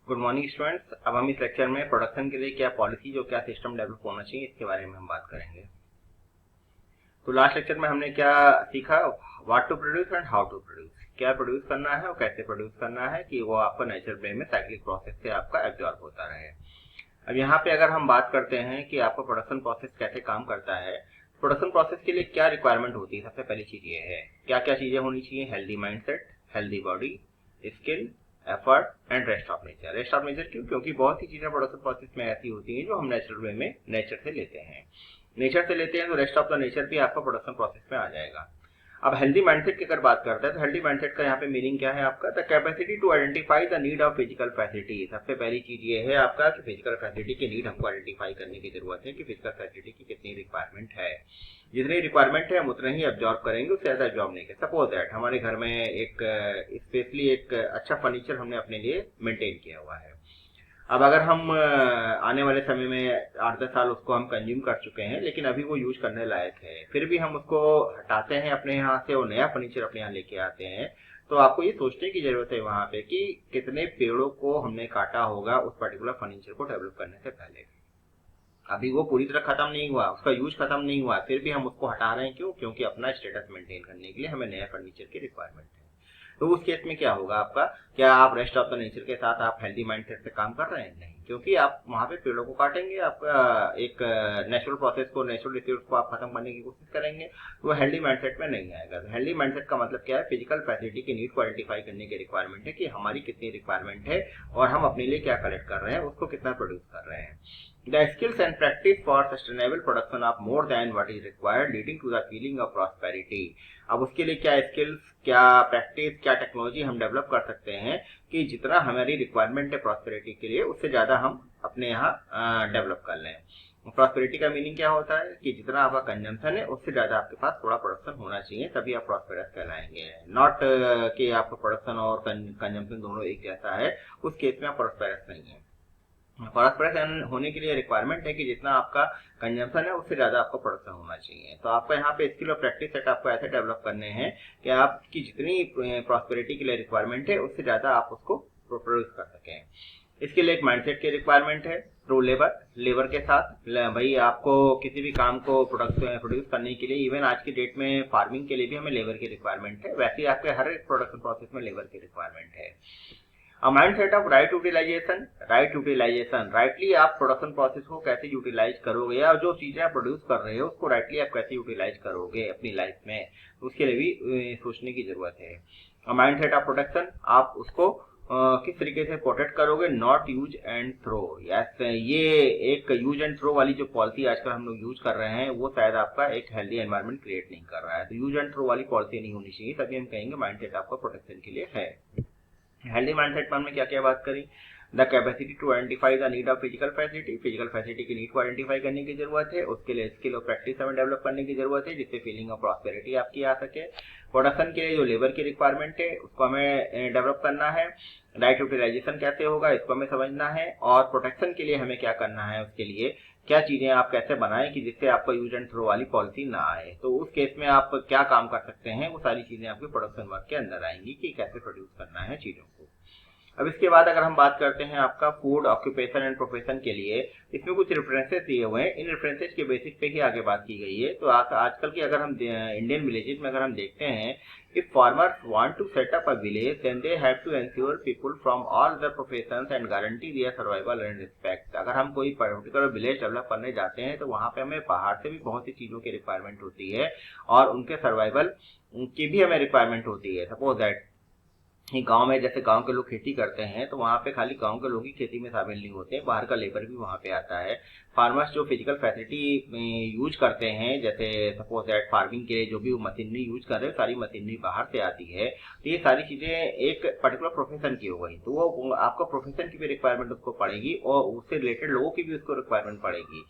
Good morning students. अब हम इस लेक्चर में प्रोडक्शन के लिए क्या पॉलिसी और क्या सिस्टम डेवलप होना चाहिए इसके बारे में हम बात करेंगे। तो लास्ट लेक्चर में हमने क्या सीखा, what to produce and how to produce, क्या प्रोड्यूस करना है और कैसे प्रोड्यूस करना है कि वो आपका नेचुरल वे में साइक्लिक प्रोसेस से आपका एब्जॉर्ब होता रहे। अब यहाँ पे अगर हम बात करते हैं कि आपका प्रोडक्शन प्रोसेस कैसे काम करता है, प्रोडक्शन प्रोसेस के लिए क्या रिक्वायरमेंट होती है, सबसे पहली चीज ये है क्या क्या चीजें होनी चाहिए। Healthy mindset, healthy body, skill, effort and rest of nature. Rest of nature क्यों? क्योंकि बहुत सी चीजें प्रोडक्शन प्रोसेस में ऐसी होती हैं जो हम नेचुरल वे में नेचर से लेते हैं। तो रेस्ट ऑफ द नेचर भी आपका प्रोडक्शन प्रोसेस में आ जाएगा। अब हेल्दी माइंडसेट की अगर बात करते हैं तो हेल्दी माइंडसेट का यहाँ पे मीनिंग क्या है आपका, the capacity to identify the need of physical facility. सबसे पहली चीज ये है आपका कि फिजिकल फैसिलिटी की नीड हमको आइडेंटिफाई करने की जरूरत है कि फिजिकल फैसिलिटी की कितनी रिक्वायरमेंट है। जितनी रिक्वायरमेंट है हम उतना ही एब्जॉर्ब करेंगे, उससे ज्यादा एब्जॉर्ब नहीं करेंगे। सपोज दैट हमारे घर में एक स्पेशली एक अच्छा फर्नीचर हमने अपने लिए मेंटेन किया हुआ है। अब अगर हम आने वाले समय में 8-10 साल उसको हम कंज्यूम कर चुके हैं लेकिन अभी वो यूज करने लायक है, फिर भी हम उसको हटाते हैं अपने यहाँ से और नया फर्नीचर अपने यहाँ लेके आते हैं, तो आपको ये सोचने की जरूरत है वहां पे कि कितने पेड़ों को हमने काटा होगा उस पर्टिकुलर फर्नीचर को डेवलप करने से पहले। अभी वो पूरी तरह खत्म नहीं हुआ, उसका यूज खत्म नहीं हुआ, फिर भी हम उसको हटा रहे हैं। क्यों? क्योंकि अपना स्टेटस मेंटेन करने के लिए हमें नया फर्नीचर की रिक्वायरमेंट है। तो उस केस में क्या होगा आपका, क्या आप रेस्ट ऑफ द नेचर के साथ आप हेल्दी माइंडसेट से काम कर रहे हैं? नहीं, क्योंकि आप वहां पे पेड़ों को काटेंगे, आपका एक नेचुरल प्रोसेस को, नेचुरल रिसोर्स को आप खत्म करने की कोशिश करेंगे, तो वो हेल्दी माइंडसेट में नहीं आएगा। तो हेल्दी माइंडसेट का मतलब क्या है, फिजिकल फैसिलिटी की नीड को आइडेंटिफाई करने की रिक्वायरमेंट है कि हमारी कितनी रिक्वायरमेंट है और हम अपने लिए क्या कलेक्ट कर रहे हैं, उसको कितना प्रोड्यूस कर रहे हैं। The skills and practice for sustainable production of more than what is required, leading to the feeling of prosperity. अब उसके लिए क्या स्किल्स, क्या प्रैक्टिस, क्या टेक्नोलॉजी हम डेवलप कर सकते हैं कि जितना हमारी रिक्वायरमेंट है प्रॉस्पेरिटी के लिए उससे ज्यादा हम अपने यहाँ डेवलप कर लें। प्रॉस्पेरिटी का मीनिंग क्या होता है कि जितना आपका कंजम्पशन है उससे ज्यादा आपके पास थोड़ा प्रोडक्शन होना चाहिए, तभी आप प्रॉस्पेरस कहलाएंगे। नॉट कि आपका प्रोडक्शन और कंजम्पशन दोनों एक जैसा है, उस केस में आप प्रॉस्पेरस नहीं है। प्रॉस्पेरस होने के लिए रिक्वायरमेंट है कि जितना आपका कंजम्पशन है उससे ज्यादा आपका प्रोडक्शन होना चाहिए। तो आपका यहाँ पे स्किल और प्रैक्टिस सेट आपको ऐसे डेवलप करने हैं कि आपकी जितनी प्रॉस्पेरिटी के लिए रिक्वायरमेंट है उससे ज्यादा आप उसको प्रोड्यूस कर सकें। इसके लिए एक माइंडसेट की रिक्वायरमेंट है थ्रू लेबर के साथ। भाई आपको किसी भी काम को प्रोड्यूस करने के लिए, इवन आज की डेट में फार्मिंग के लिए भी हमें लेबर की रिक्वायरमेंट है, वैसे ही आपके हर एक प्रोडक्शन प्रोसेस में लेबर की रिक्वायरमेंट है। A mindset of right utilization, rightly आप प्रोडक्शन प्रोसेस को कैसे यूटिलाइज करोगे या जो चीजें आप प्रोड्यूस कर रहे हो उसको राइटली आप कैसे यूटिलाइज करोगे अपनी लाइफ में, उसके लिए भी सोचने की जरूरत है। माइंडसेट ऑफ प्रोडक्शन, आप उसको किस तरीके से प्रोटेक्ट करोगे, not use and throw. Yes, ये एक यूज एंड थ्रो वाली जो पॉलिसी आजकल हम लोग यूज कर रहे हैं वो शायद आपका एक हेल्दी एनवायरनमेंट क्रिएट नहीं कर रहा है। तो यूज एंड थ्रो वाली पॉलिसी नहीं होनी चाहिए, तभी हम कहेंगे माइंडसेट आपका प्रोटेक्शन के लिए है। हेल्दी माइंडसेट पर हमने क्या क्या बात करी, the capacity to identify the need of physical facility की नीड को आइडेंटिफाई करने की जरूरत है, उसके लिए स्किल और प्रैक्टिस हमें डेवलप करने की जरूरत है जिससे फीलिंग ऑफ प्रॉस्पेरिटी आपकी आ सके। प्रोडक्शन के लिए जो लेबर की रिक्वायरमेंट है उसको हमें डेवलप करना है। राइट यूटिलाइजेशन कैसे होगा इसको हमें समझना है, और प्रोटेक्शन के लिए हमें क्या करना है, उसके लिए क्या चीजें आप कैसे बनाएं कि जिससे आपका यूज एंड थ्रो वाली पॉलिसी ना आए। तो उस केस में आप क्या काम कर सकते हैं, वो सारी चीजें आपके प्रोडक्शन वर्क के अंदर आएंगी कि कैसे प्रोड्यूस करना है चीजों को। अब इसके बाद अगर हम बात करते हैं आपका फूड, ऑक्यूपेशन एंड प्रोफेशन के लिए, इसमें कुछ रेफरेंसेस दिए हुए हैं, इन रेफरेंसेस के बेसिस पे ही आगे बात की गई है। तो आजकल की अगर हम इंडियन विलेजेस में अगर हम देखते हैं, if farmers want to set up a village then they have to ensure people from all the professions and guarantee their survival and respect। अगर हम कोई पर्टिकुलर विलेज डेवलप करने जाते हैं तो वहां पे हमें बाहर से भी बहुत सी चीजों की रिक्वायरमेंट होती है और उनके सर्वाइवल की भी हमें रिक्वायरमेंट होती है। सपोज दैट गांव में, जैसे गांव के लोग खेती करते हैं तो वहां पे खाली गांव के लोग ही खेती में शामिल नहीं होते, बाहर का लेबर भी वहां पे आता है। फार्मर्स जो फिजिकल फैसिलिटी यूज करते हैं, जैसे सपोज दैट फार्मिंग के लिए जो भी मशीनरी यूज कर रहे हैं सारी मशीनरी बाहर से आती है, तो ये सारी चीजें एक पर्टिकुलर प्रोफेशन की हो गई, तो वो आपका प्रोफेशन की भी रिक्वायरमेंट उसको पड़ेगी और उससे रिलेटेड लोगों की भी उसको रिक्वायरमेंट पड़ेगी।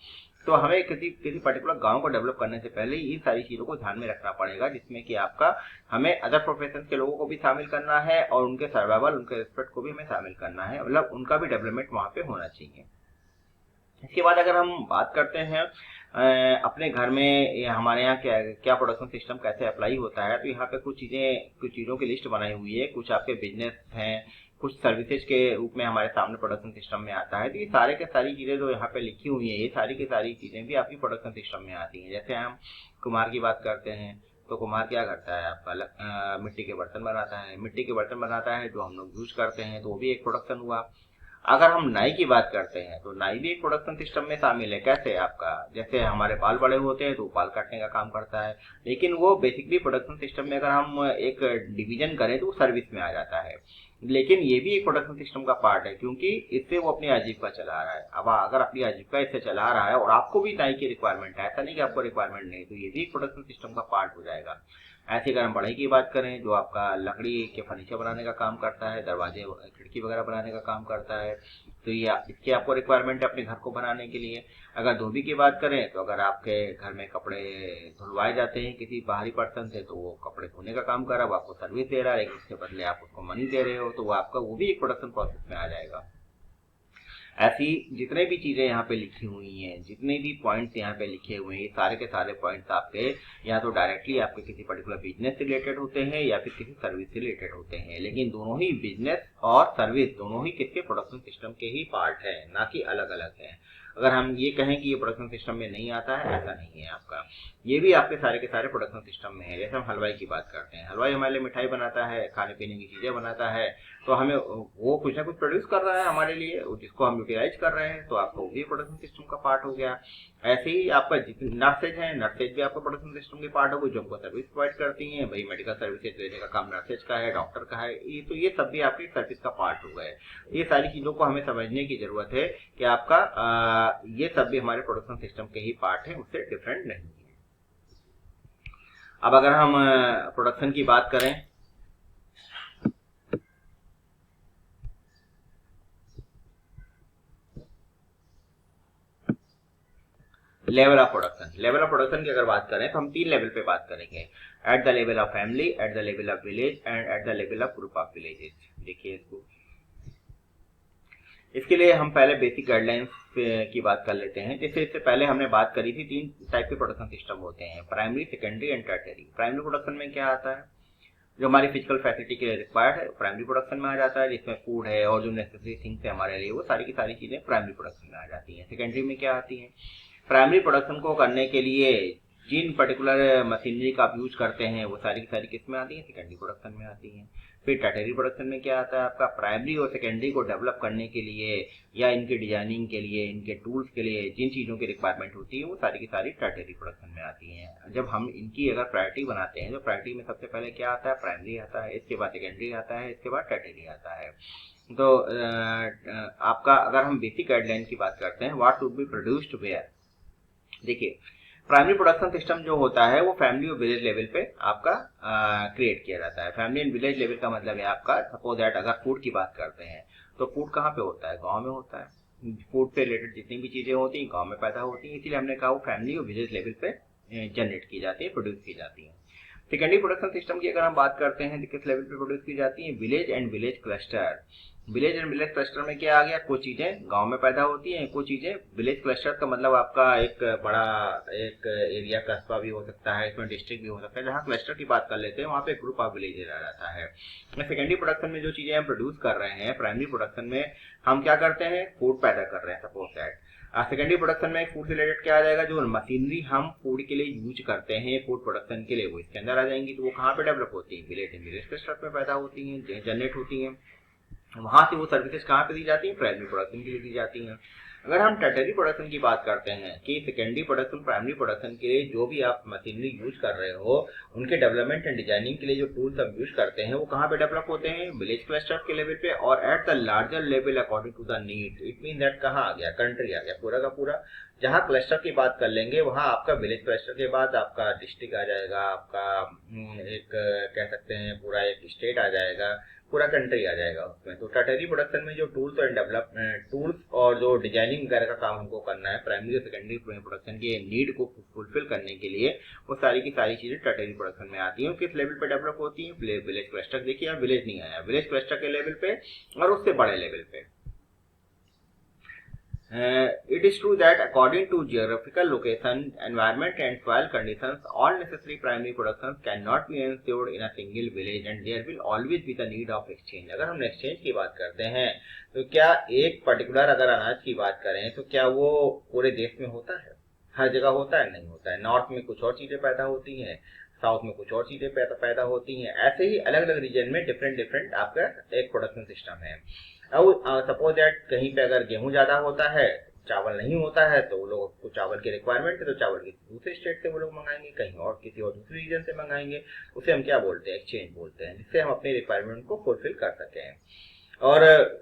तो हमें किसी पर्टिकुलर गांव को डेवलप करने से पहले इन सारी चीजों को ध्यान में रखना पड़ेगा, जिसमें कि आपका हमें अदर प्रोफेशन के लोगों को भी शामिल करना है और उनके सर्वाइवल, उनके रिस्पेक्ट को भी हमें शामिल करना है, मतलब उनका भी डेवलपमेंट वहां पे होना चाहिए। इसके बाद अगर हम बात करते हैं अपने घर में हमारे यहाँ क्या क्या प्रोडक्शन सिस्टम कैसे अप्लाई होता है, तो यहाँ पे कुछ चीजों की लिस्ट बनाई हुई है। कुछ आपके बिजनेस हैं, कुछ सर्विसेज के रूप में हमारे सामने प्रोडक्शन सिस्टम में आता है। तो ये सारे के सारी चीज़ें जो यहाँ पे लिखी हुई हैं, ये सारी की सारी चीज़ें भी आपकी प्रोडक्शन सिस्टम में आती हैं। जैसे हम कुम्हार की बात करते हैं, तो कुम्हार क्या करता है, आपका मिट्टी के बर्तन बनाता है। मिट्टी के बर्तन बनाता है जो हम लोग यूज करते हैं, तो वो भी एक प्रोडक्शन हुआ। अगर हम नाई की बात करते हैं तो नाई भी एक प्रोडक्शन सिस्टम में शामिल है। कैसे, आपका जैसे हमारे बाल बड़े होते हैं तो बाल काटने का काम करता है, लेकिन वो बेसिकली प्रोडक्शन सिस्टम में अगर हम एक डिवीजन करें तो वो सर्विस में आ जाता है। लेकिन ये भी एक प्रोडक्शन सिस्टम का पार्ट है, क्योंकि इससे वो अपनी आजीविका चला रहा है। अब अगर अपनी आजीविका इससे चला रहा है और आपको भी नाई की रिक्वायरमेंट है, ऐसा नहीं कि आपको रिक्वायरमेंट नहीं, तो ये भी एक प्रोडक्शन सिस्टम का पार्ट हो जाएगा। ऐसे अगर हम बढ़ई की बात करें, जो आपका लकड़ी के फर्नीचर बनाने का काम करता है, दरवाजे खिड़की वगैरह बनाने का काम करता है, तो ये इसकी आपको रिक्वायरमेंट है अपने घर को बनाने के लिए। अगर धोबी की बात करें, तो अगर आपके घर में कपड़े धुलवाए जाते हैं किसी बाहरी पर्सन से, तो वो कपड़े धोने का काम कर रहा है, वो आपको सर्विस दे रहा है, लेकिन उसके बदले आप उसको मनी दे रहे हो, तो वो आपका वो भी एक प्रोडक्शन प्रोसेस में आ जाएगा। ऐसी जितने भी चीजें यहाँ पे लिखी हुई हैं, जितने भी पॉइंट्स यहाँ पे लिखे हुए हैं, सारे के सारे पॉइंट्स आपके या तो डायरेक्टली आपके किसी पर्टिकुलर बिजनेस से रिलेटेड होते हैं या फिर किसी सर्विस से रिलेटेड होते हैं। लेकिन दोनों ही बिजनेस और सर्विस दोनों ही किसके प्रोडक्शन सिस्टम के ही पार्ट है, ना कि अलग अलग है। अगर हम ये कहें कि ये प्रोडक्शन सिस्टम में नहीं आता है, ऐसा नहीं है आपका, ये भी आपके सारे के सारे प्रोडक्शन सिस्टम में है। जैसे हम हलवाई की बात करते हैं, हलवाई हमारे लिए मिठाई बनाता है, खाने पीने की चीजें बनाता है, तो हमें वो कुछ ना कुछ प्रोड्यूस कर रहा है हमारे लिए, जिसको हम यूटिलाइज कर रहे हैं, तो आपका वो भी प्रोडक्शन सिस्टम का पार्ट हो गया। ऐसे ही आपका जितने नर्सेज हैं, नर्सेज भी आपका प्रोडक्शन सिस्टम के पार्ट हो गए, जो हमको सर्विस प्रोवाइड करती हैं। भाई मेडिकल सर्विसेज देने का काम नर्सेज का है, डॉक्टर का है, ये सब भी आपकी सर्विस का पार्ट हो गए। ये सारी चीजों को हमें समझने की जरूरत है कि आपका ये सब भी हमारे प्रोडक्शन सिस्टम के ही पार्ट है, उससे डिफरेंट नहीं है। अब अगर हम प्रोडक्शन की बात करें, लेवल ऑफ प्रोडक्शन की अगर बात करें तो हम 3 लेवल पे बात करेंगे। Eight the level of family, eight the level of village and eight the level of group of villages. देखिए इसके लिए हम पहले बेसिक गाइडलाइंस की बात कर लेते हैं। जैसे इससे पहले हमने बात करी थी, 3 टाइप के प्रोडक्शन सिस्टम होते हैं, primary, secondary and tertiary. Primary production में क्या आता है, जो हमारी फिजिकल फैसिलिटी के लिए रिक्वायर्ड है, प्राइमरी प्रोडक्शन में आ जाता है, जिसमें फूड है और जो नेसेसरी थिंग्स है हमारे लिए, वो सारी की सारी चीजें प्राइमरी प्रोडक्शन में आ जाती हैं। सेकेंडरी में क्या आती है, प्राइमरी प्रोडक्शन को करने के लिए जिन पर्टिकुलर मशीनरी का आप यूज करते हैं, वो सारी की सारी किस में आती है, सेकेंडरी प्रोडक्शन में आती हैं। फिर टर्टियरी प्रोडक्शन में क्या आता है, आपका प्राइमरी और सेकेंडरी को डेवलप करने के लिए या इनके डिजाइनिंग के लिए, इनके टूल्स के लिए जिन चीजों की रिक्वायरमेंट होती है, वो सारी की सारी टर्टियरी प्रोडक्शन में आती हैं। जब हम इनकी अगर प्रायोरिटी बनाते हैं, तो प्रायोरिटी में सबसे पहले क्या आता है, प्राइमरी आता है, इसके बाद सेकेंडरी आता है, इसके बाद टर्टियरी आता है। तो आपका अगर हम बेसिक गाइडलाइन की बात करते हैं, what should be produced where. देखिए प्राइमरी प्रोडक्शन सिस्टम जो होता है वो फैमिली और विलेज लेवल पे आपका क्रिएट किया जाता है। फैमिली एंड विलेज लेवल का मतलब है आपका, सपोज दैट अगर फूड की बात करते हैं, तो फूड कहाँ पे होता है, गांव में होता है। फूड से रिलेटेड जितनी भी चीजें होती हैं गांव में पैदा होती हैं, इसीलिए हमने कहा वो फैमिली और विलेज लेवल पे जनरेट की जाती है, प्रोड्यूस की जाती है। सेकेंडरी प्रोडक्शन सिस्टम की अगर हम बात करते हैं तो किस लेवल पे प्रोड्यूस की जाती है, village and village cluster. Village and village cluster में क्या आ गया, कुछ चीजें गांव में पैदा होती हैं, कुछ चीजें विलेज क्लस्टर का मतलब आपका एक बड़ा एक एरिया कस्बा भी हो सकता है, इसमें डिस्ट्रिक्ट भी हो सकता है। जहाँ क्लस्टर की बात कर लेते हैं वहाँ पे ग्रुप ऑफ विलेज आ जाता है। सेकेंडरी प्रोडक्शन में जो चीजें हम प्रोड्यूस कर रहे हैं, प्राइमरी प्रोडक्शन में हम क्या करते हैं, फूड पैदा कर रहे हैं, सपोज दैट। सेकेंडरी प्रोडक्शन में फूड से रिलेटेड क्या आ जाएगा, जो मशीनरी हम फूड के लिए यूज करते हैं फूड प्रोडक्शन के लिए, वो इसके अंदर आ जाएंगी। तो वो कहाँ पे डेवलप होती है, विलेज एंड विलेज क्लस्टर में पैदा होती हैं, जनरेट होती हैं। वहां से वो सर्विसेज कहाँ पे दी जाती है, प्राइमरी प्रोडक्शन के लिए दी जाती हैं। अगर हम टर्टियरी प्रोडक्शन की बात करते हैं कि सेकेंडरी प्रोडक्शन प्राइमरी प्रोडक्शन के लिए जो भी आप मशीनरी यूज कर रहे हो, उनके डेवलपमेंट एंड डिजाइनिंग के लिए जो टूल्स हम यूज करते हैं, वो कहाँ पे डेवलप होते हैं, विलेज क्लस्टर के लेवल पे और at the larger level according to the need. It mean that कहाँ आ गया, कंट्री आ गया पूरा का पूरा। जहाँ क्लस्टर की बात कर लेंगे वहाँ आपका विलेज क्लस्टर के बाद आपका डिस्ट्रिक्ट आ जाएगा, आपका एक कह सकते हैं पूरा एक स्टेट आ जाएगा, पूरा कंट्री आ जाएगा उसमें। तो टर्टियरी प्रोडक्शन में जो टूल्स और डेवलपमेंट टूल्स और जो डिजाइनिंग वगैरह का काम हमको करना है प्राइमरी और सेकेंडरी प्रोडक्शन के नीड को फुलफिल करने के लिए, वो सारी की सारी चीजें टर्टियरी प्रोडक्शन में आती हैं। किस लेवल पे डेवलप होती है, विलेज क्लस्टर। देखिए यहाँ विलेज नहीं आया, विलेज क्लस्टर के लेवल पे और उससे बड़े लेवल पे। It is true that according to geographical location, environment and soil conditions, all necessary primary productions cannot be ensured in a single village and there will always be the need of exchange. अगर हम exchange की बात करते हैं तो क्या एक particular अगर अनाज की बात करें तो क्या वो पूरे देश में होता है? हर जगह होता है? नहीं होता है। नॉर्थ में कुछ और चीजें पैदा होती हैं, साउथ में कुछ और चीजें पैदा होती हैं। ऐसे ही अलग अलग रीजन में डिफरेंट डिफरेंट आपका एक प्रोडक्शन सिस्टम है। अब सपोज दैट कहीं पे अगर गेहूं ज्यादा होता है, चावल नहीं होता है, तो वो लोग को चावल की रिक्वायरमेंट है तो चावल किसी दूसरे स्टेट से वो लोग मंगाएंगे, कहीं और किसी और दूसरे रीजन से मंगाएंगे। उसे हम क्या बोलते हैं? एक्सचेंज बोलते हैं, जिससे हम अपनी रिक्वायरमेंट को फुलफिल कर सकें। और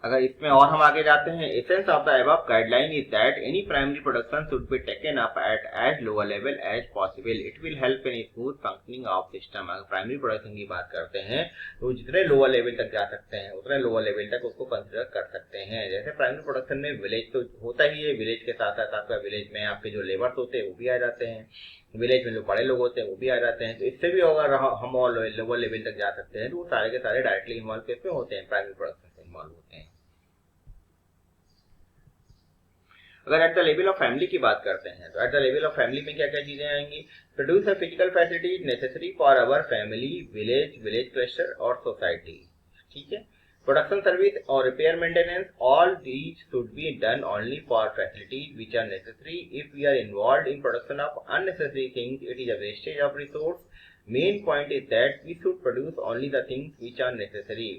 अगर इसमें और हम आगे जाते हैं, essence of the above guideline is that any primary production should be taken up at as lower level as possible. It will help in smooth functioning of system. अगर प्राइमरी प्रोडक्शन की बात करते हैं तो जितने लोअर लेवल तक जा सकते हैं उतने लोअर लेवल तक उसको कंसिडर कर सकते हैं। जैसे प्राइमरी प्रोडक्शन में विलेज तो होता ही है, विलेज के साथ साथ आपका विलेज में आपके जो लेबर्स होते हैं वो भी आ जाते हैं, विलेज में जो बड़े लोग होते हैं वो भी आ जाते हैं। तो इससे भी अगर हम और लोअर लेवल तक जा सकते हैं तो वो सारे के सारे डायरेक्टली इन्वॉल्व किसमें होते हैं? प्राइमरी प्रोडक्शन से इन्वॉल्व होते हैं। अगर at the level of family की बात करते हैं तो at the level of family में क्या क्या चीजें आएंगी? Produce a physical facility necessary for our family, village cluster और सोसाइटी। ठीक है। प्रोडक्शन सर्विस और repair maintenance, all these should be done only for facilities which are necessary. If we are involve in production of unnecessary things it is a wastage of resource. Main point is that we should produce only the things which are necessary.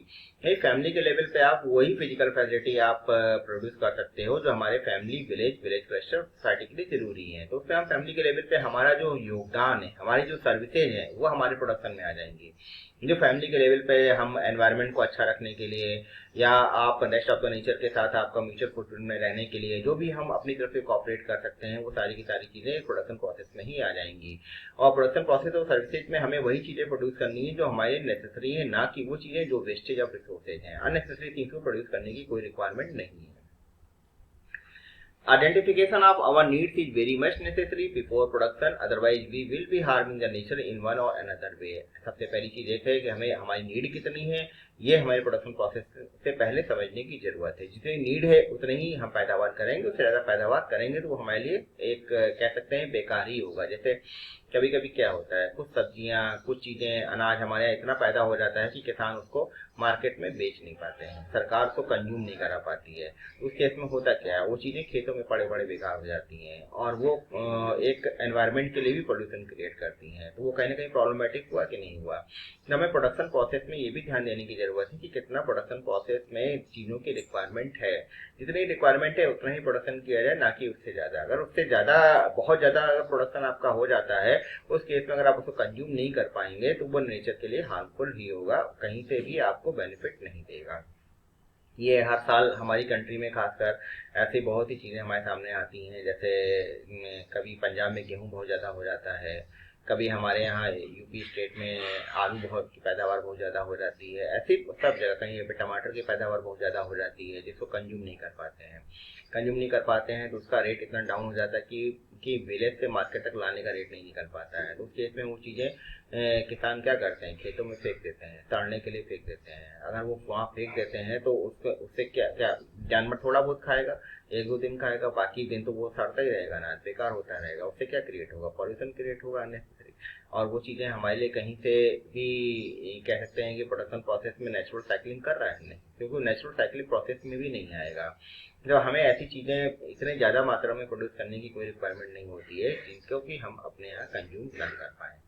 Family के level पे आप वही physical facility आप produce कर सकते हो जो हमारे फैमिली, विलेज क्लस्टर, सोसाइटी के लिए जरूरी है। तो उसमें हम फैमिली के लेवल पे हमारा जो योगदान है, हमारी जो सर्विसेज है वो हमारे प्रोडक्शन में आ जाएंगी। जो फैमिली के लेवल पे हम एनवायरनमेंट को अच्छा रखने के लिए या आप नेक्स्ट ऑफ द नेचर के साथ आपका म्यूचुअल फुटप्रिंट में रहने के लिए जो भी हम अपनी तरफ से कॉपरेट कर सकते हैं वो सारी की सारी चीजें प्रोडक्शन प्रोसेस में ही आ जाएंगी। और प्रोडक्शन प्रोसेस और सर्विसेज में हमें वही चीजें प्रोड्यूस करनी है जो हमारे नेसेसरी है, ना कि वो चीजें जो वेस्टेज ऑफ रिसोर्सेज हैं। अननेसेसरी थिंग्स को प्रोड्यूस करने की कोई रिक्वायरमेंट नहीं है। Identification of our needs is very much necessary before production, otherwise we will be harming the nature in one or another way. सबसे पहली चीज एक है कि हमें हमारी नीड कितनी है ये हमारे प्रोडक्शन प्रोसेस से पहले समझने की जरूरत है। जितनी नीड है उतनी ही हम पैदावार करेंगे, उससे ज्यादा पैदावार करेंगे तो वो हमारे लिए एक कह सकते हैं बेकार ही होगा। जैसे कभी कभी क्या होता है, कुछ सब्जियां, कुछ चीजें, अनाज हमारे यहाँ इतना पैदा हो जाता है कि किसान उसको मार्केट में बेच नहीं पाते हैं, सरकार उसको कंज्यूम नहीं करा पाती है। उस केस में होता क्या है, वो चीजें खेतों में पड़े पड़े बेकार हो जाती हैं और वो एक एनवायरनमेंट के लिए भी पोल्यूशन क्रिएट करती हैं। तो वो कहीं ना कहीं प्रॉब्लमेटिक हुआ कि नहीं हुआ। तो हमें प्रोडक्शन प्रोसेस में ये भी ध्यान देने की जरूरत है कि कितना प्रोडक्शन प्रोसेस में चीजों की रिक्वायरमेंट है। जितनी रिक्वायरमेंट है उतना ही प्रोडक्शन किया जाए, ना कि उससे ज्यादा। अगर उससे ज्यादा, बहुत ज्यादा अगर प्रोडक्शन आपका हो जाता है उस केस में अगर आप उसको कंज्यूम नहीं कर पाएंगे तो वो नेचर के लिए हार्मफुल ही होगा, कहीं से भी आपको बेनिफिट नहीं देगा। ये हर साल हमारी कंट्री में खासकर ऐसी बहुत ही चीजें हमारे सामने आती हैं। जैसे कभी पंजाब में गेहूं बहुत ज्यादा हो जाता है, कभी हमारे यहाँ यूपी स्टेट में आलू बहुत की पैदावार बहुत ज्यादा हो जाती है। ऐसी सब जगह कहीं पे टमाटर की पैदावार बहुत ज्यादा हो जाती है जिसको कंज्यूम नहीं कर पाते हैं। कंज्यूम नहीं कर पाते हैं तो उसका रेट इतना डाउन हो जाता है कि विलेज से मार्केट तक लाने का रेट नहीं निकल पाता है। तो उस केस में वो चीजें किसान क्या करते हैं, खेतों में फेंक देते हैं, सड़ने के लिए फेंक देते हैं। अगर वो वहाँ फेंक देते हैं तो उससे क्या क्या जानवर थोड़ा बहुत खाएगा, एक दो दिन खाएगा, बाकी दिन तो वो सड़ता ही रहेगा, अनाज बेकार होता रहेगा। उससे क्या क्रिएट होगा? पॉल्यूशन क्रिएट होगा अननेसेसरी। और वो चीजें हमारे लिए कहीं से भी कह सकते हैं कि प्रोडक्शन प्रोसेस में नेचुरल साइकिलिंग कर रहा है नहीं, क्योंकि नेचुरल साइकिलिंग प्रोसेस में भी नहीं आएगा। जब हमें ऐसी चीजें इतने ज्यादा मात्रा में प्रोड्यूस करने की कोई रिक्वायरमेंट नहीं होती है क्योंकि हम अपने यहाँ कंज्यूम न कर पाए।